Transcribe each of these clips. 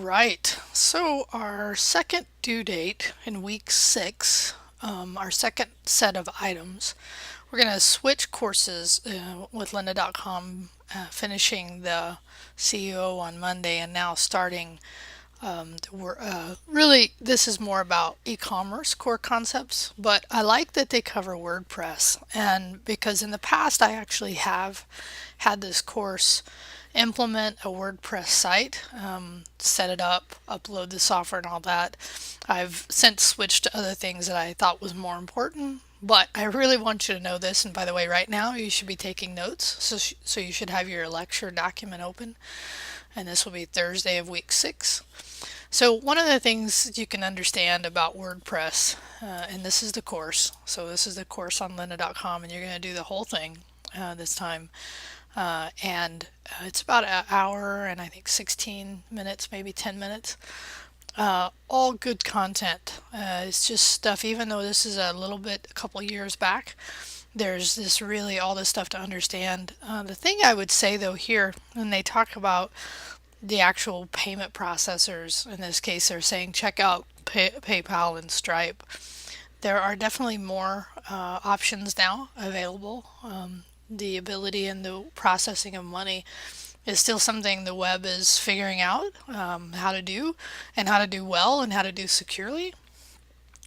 right, so our second due date in week 6, our second set of items, we're going to switch courses with lynda.com, finishing the CEO on Monday and now starting really, this is more about e-commerce core concepts, but I like that they cover WordPress. And because in the past I actually have had this course implement a WordPress site, set it up, upload the software and all that. I've since switched to other things that I thought was more important. But I really want you to know this, and by the way, right now you should be taking notes, so you should have your lecture document open, and this will be Thursday of week 6. So one of the things you can understand about WordPress, and this is the course, so this is the course on lynda.com, and you're going to do the whole thing this time, and it's about an hour and I think 16 minutes, maybe 10 minutes. All good content. It's just stuff, even though this is a couple years back, there's this really all this stuff to understand. The thing I would say though here, when they talk about the actual payment processors, in this case they're saying check out PayPal and Stripe. There are definitely more options now available. The ability and the processing of money is still something the web is figuring out how to do, and how to do well, and how to do securely.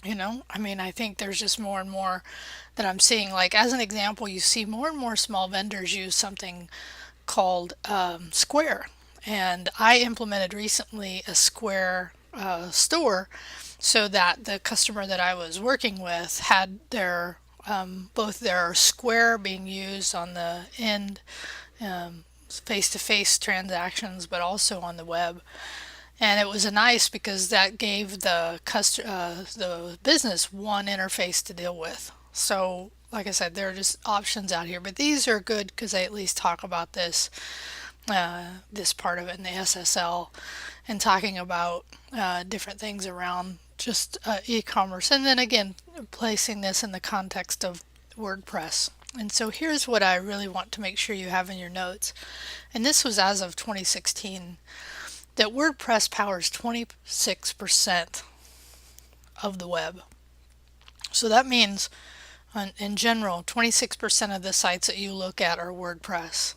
I mean, I think there's just more and more that I'm seeing. Like, as an example, you see more and more small vendors use something called Square. And I implemented recently a Square store so that the customer that I was working with had their both their Square being used on the end, face-to-face transactions, but also on the web. And it was nice because that gave the business one interface to deal with. So, like I said, there are just options out here, but these are good because they at least talk about this part of it in the SSL, and talking about different things around just e-commerce, and then again placing this in the context of WordPress. And so here's what I really want to make sure you have in your notes, and this was as of 2016, that WordPress powers 26% of the web. So that means in general 26% of the sites that you look at are WordPress.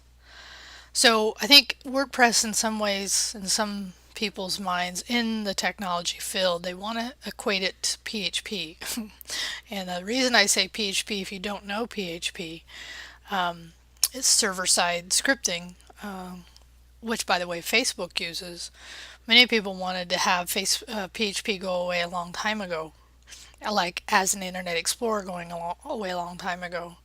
So I think WordPress, in some ways, in some people's minds in the technology field, they want to equate it to PHP. And the reason I say PHP, if you don't know PHP, it's server-side scripting, which, by the way, Facebook uses. Many people wanted to have PHP go away a long time ago, like as an Internet Explorer going away a long time ago.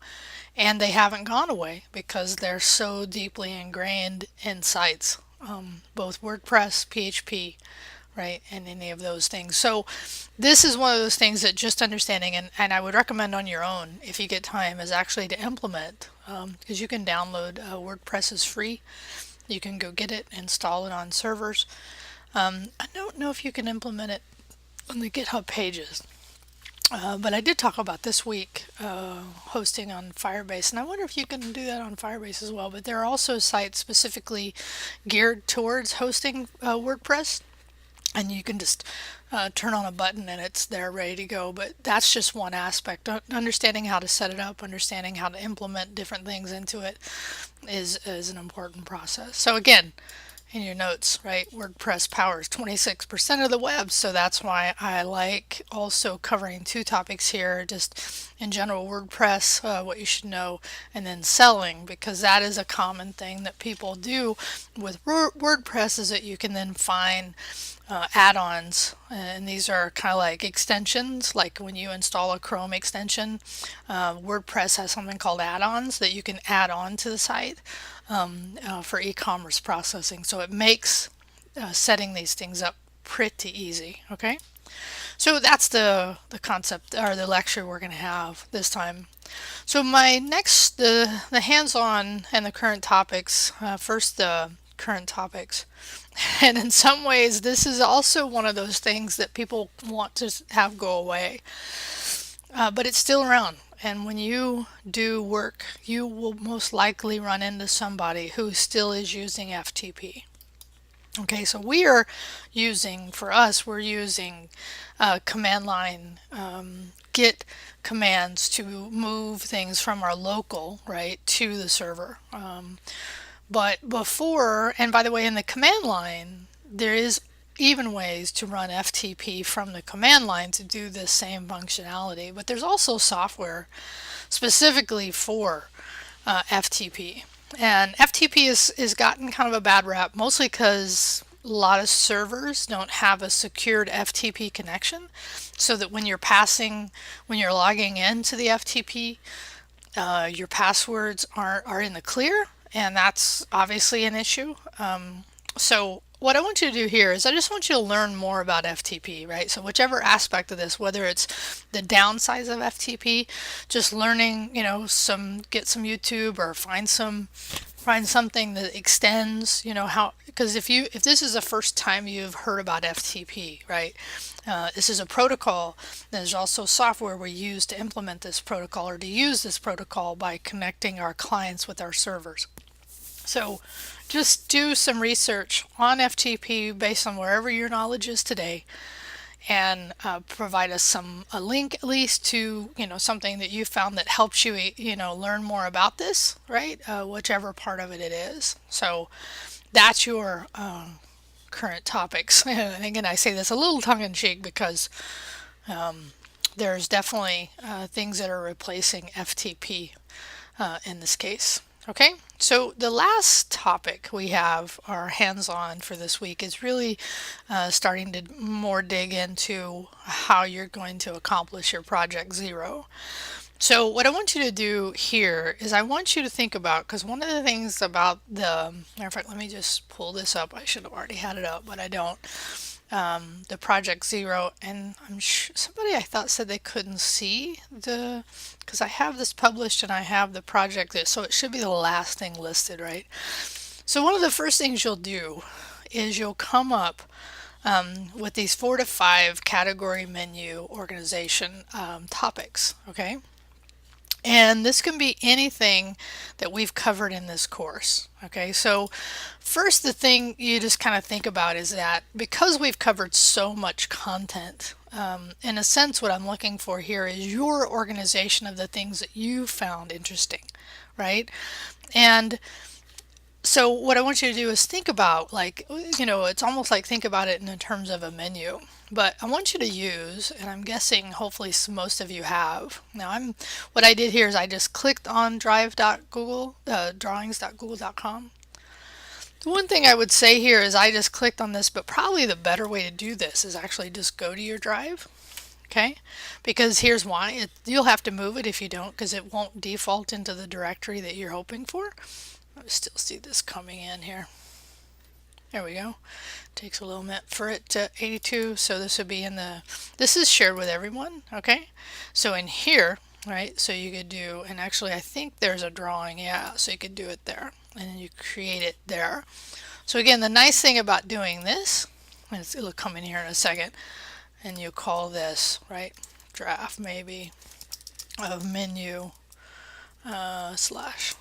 And they haven't gone away because they're so deeply ingrained in sites, both WordPress, PHP, right, and any of those things. So this is one of those things that just understanding, and I would recommend on your own if you get time, is actually to implement, because you can download WordPress is free. You can go get it, install it on servers. I don't know if you can implement it on the GitHub pages. But I did talk about this week hosting on Firebase, and I wonder if you can do that on Firebase as well. But there are also sites specifically geared towards hosting WordPress, and you can just turn on a button and it's there ready to go. But that's just one aspect. Understanding how to set it up, understanding how to implement different things into it is an important process. So again, in your notes, right? WordPress powers 26% of the web, so that's why I like also covering two topics here, just in general WordPress, what you should know, and then selling, because that is a common thing that people do with WordPress, is that you can then find add-ons, and these are kind of like extensions. Like when you install a Chrome extension, WordPress has something called add-ons that you can add on to the site for e-commerce processing. So it makes setting these things up pretty easy. Okay, so that's the concept, or the lecture we're going to have this time. So my next, the hands-on and the current topics. First, the current topics. And in some ways, this is also one of those things that people want to have go away. But it's still around. And when you do work, you will most likely run into somebody who still is using FTP. Okay, so we are using, for us, we're using command line Git commands to move things from our local, right, to the server. But before, and by the way, in the command line, there is even ways to run FTP from the command line to do this same functionality. But there's also software specifically for FTP. And FTP is gotten kind of a bad rap, mostly because a lot of servers don't have a secured FTP connection, so that when you're logging into the FTP, your passwords are in the clear, and that's obviously an issue. So what I want you to do here is I just want you to learn more about FTP, right? So whichever aspect of this, whether it's the downsides of FTP, just learning, get some YouTube or find something that extends, how, because if this is the first time you've heard about FTP, right? This is a protocol. There's also software we use to implement this protocol or to use this protocol by connecting our clients with our servers. So just do some research on FTP based on wherever your knowledge is today, and provide us a link at least to something that you found that helps you learn more about this, right? Whichever part of it is. So that's your current topics. And again, I say this a little tongue-in-cheek because there's definitely things that are replacing FTP in this case. Okay, so the last topic we have our hands-on for this week is really starting to more dig into how you're going to accomplish your Project Zero. So what I want you to do here is I want you to think about, because one of the things about matter of fact, let me just pull this up. I should have already had it up, but I don't. The Project Zero, and I'm sure somebody I thought said they couldn't see because I have this published and I have the project, so it should be the last thing listed, right? So one of the first things you'll do is you'll come up with these 4 to 5 category menu organization topics, okay? And this can be anything that we've covered in this course. Okay, so first, the thing you just kind of think about is that because we've covered so much content, in a sense, what I'm looking for here is your organization of the things that you found interesting, right? And so what I want you to do is think about, like, it's almost like think about it in terms of a menu. But I want you to use, and I'm guessing hopefully most of you have. Now what I did here is I just clicked on drawings.google.com. The one thing I would say here is I just clicked on this, but probably the better way to do this is actually just go to your drive. Okay, because here's why. You'll have to move it if you don't, because it won't default into the directory that you're hoping for. I still see this coming in here. There we go. Takes a little minute for it to 82, so this would be this is shared with everyone, okay? So in here, right, so you could do, and actually I think there's a drawing, yeah, so you could do it there, and then you create it there. So again, the nice thing about doing this, and it'll come in here in a second, and you call this, right, draft maybe, of menu slash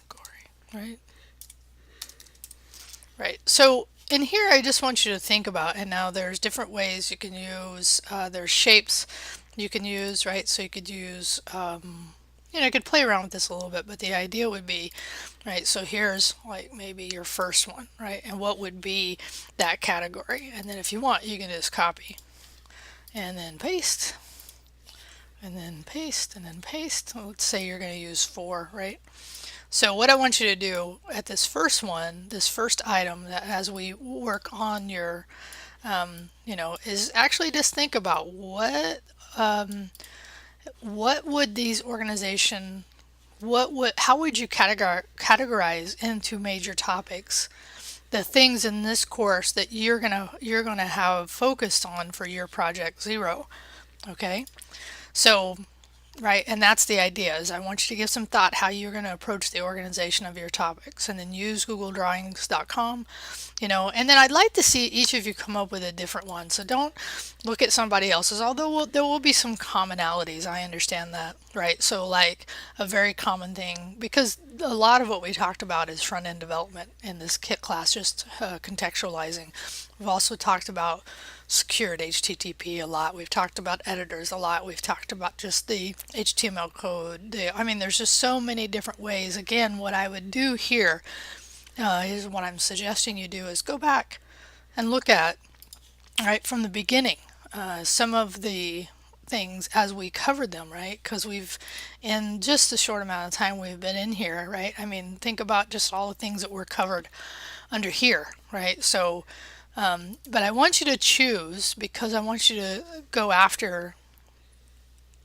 gory, right? Right, so in here I just want you to think about, and now there's different ways you can use, there's shapes you can use, right? So you could use, you could play around with this a little bit, but the idea would be, right, so here's like maybe your first one, right? And what would be that category? And then if you want, you can just copy and then paste, and then paste, and then paste. Let's say you're going to use 4, right? So what I want you to do at this first one, this first item, that as we work on your, is actually just think about what would these organization, how would you categorize into major topics the things in this course that you're gonna have focused on for your Project Zero, okay? So right? And that's the idea, is I want you to give some thought how you're going to approach the organization of your topics, and then use googledrawings.com, and then I'd like to see each of you come up with a different one. So don't look at somebody else's, although there will be some commonalities. I understand that, right? So like a very common thing, because a lot of what we talked about is front end development in this kit class, just contextualizing. We've also talked about secured HTTP a lot. We've talked about editors a lot. We've talked about just the HTML code. I mean, there's just so many different ways. Again, what I would do here is what I'm suggesting you do is go back and look at, right, from the beginning, some of the things as we covered them, right? Because we've, in just a short amount of time we've been in here, right? I mean, think about just all the things that were covered under here, right? So, but I want you to choose, because I want you to go after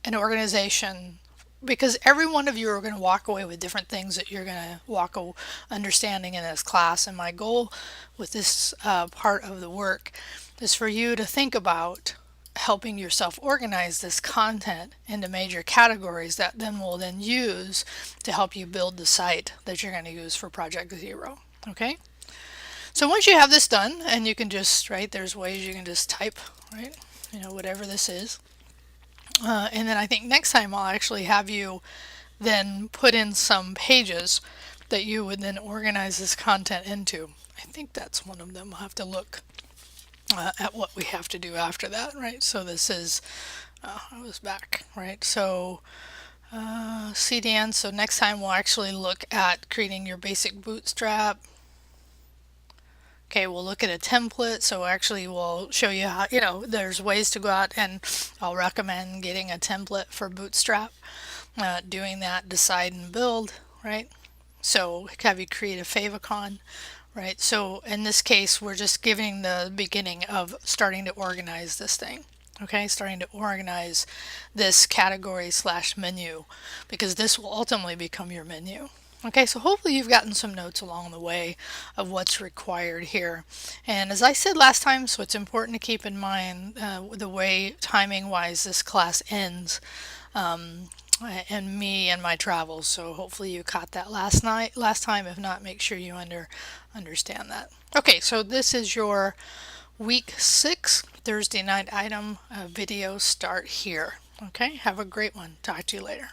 an organization, because every one of you are going to walk away with different things that you're going to understanding in this class. And my goal with this part of the work is for you to think about helping yourself organize this content into major categories that then will then use to help you build the site that you're going to use for Project Zero. Okay? So once you have this done, and you can just, right, there's ways you can just type, right, whatever this is. And then I think next time I'll actually have you then put in some pages that you would then organize this content into. I think that's one of them. I'll have to look at what we have to do after that, right? So this is, I was back, right? So CDN, so next time we'll actually look at creating your basic bootstrap. Okay, we'll look at a template. So actually we'll show you how, there's ways to go out, and I'll recommend getting a template for Bootstrap, doing that, decide and build, right? So have you create a favicon, right? So in this case, we're just giving the beginning of starting to organize this thing. Okay, starting to organize this category / menu, because this will ultimately become your menu. Okay, so hopefully you've gotten some notes along the way of what's required here. And as I said last time, so it's important to keep in mind the way timing wise this class ends, and me and my travels. So hopefully you caught that last time. If not, make sure you understand that. Okay, so this is your week 6 Thursday night item video. Start here. Okay, have a great one. Talk to you later.